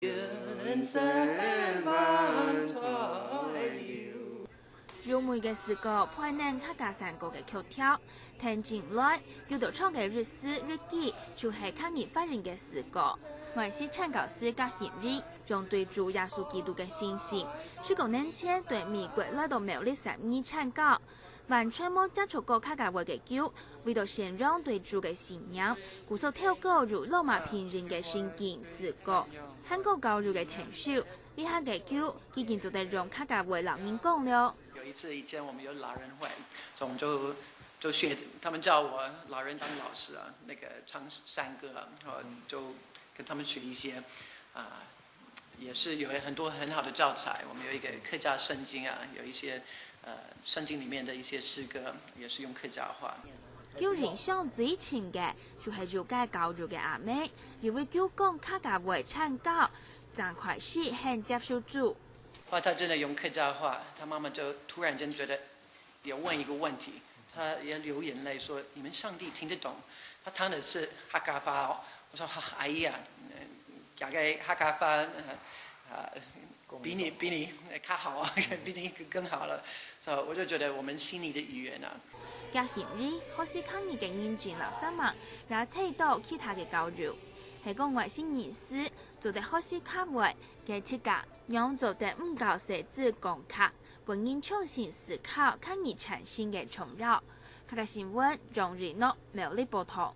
如每個視角配能客家山歌嘅曲調，聽進來，叫做唱嘅日詩日記，就係客語發音嘅視角。我是傳教士葛欣如，用對主耶穌基督嘅信心，19年前對美國來到苗栗三義傳教，完全冇接觸過客家話嘅教，為咗宣揚對主嘅信仰，故所透過如羅馬拼音嘅聖經視角，韓國教育嘅聽書，呢下嘅教已經就得用客家話老人講了。有一次以前我們有老人會，所以我們就學，他們叫我老人當老師啊，那個唱山歌啊，然後就跟他們學一些也是有很多很好的教材。我們有一個客家聖經啊，有一些聖經裡面的一些詩歌，也是用客家話。叫人想最深嘅就係了解教育嘅阿妹，因為叫講客家話傳教，張開始很接受主。後來他真的用客家話，他媽媽就突然間覺得有問一個問題，他也流眼淚說：你們上帝聽得懂？他唱的是客家話哦。我說：哎呀，大概客家話比你卡好啊，比你更好了。所以我就覺得我們心裡的語言啊。葛欣如可是抗議嘅認證老師們，也睇到其他嘅教育，係講外星人士做得可是客話嘅設計，讓做得唔夠寫字講客，本應重新思考抗議產生嘅重要。客家新聞，楊瑞諾苗栗報道。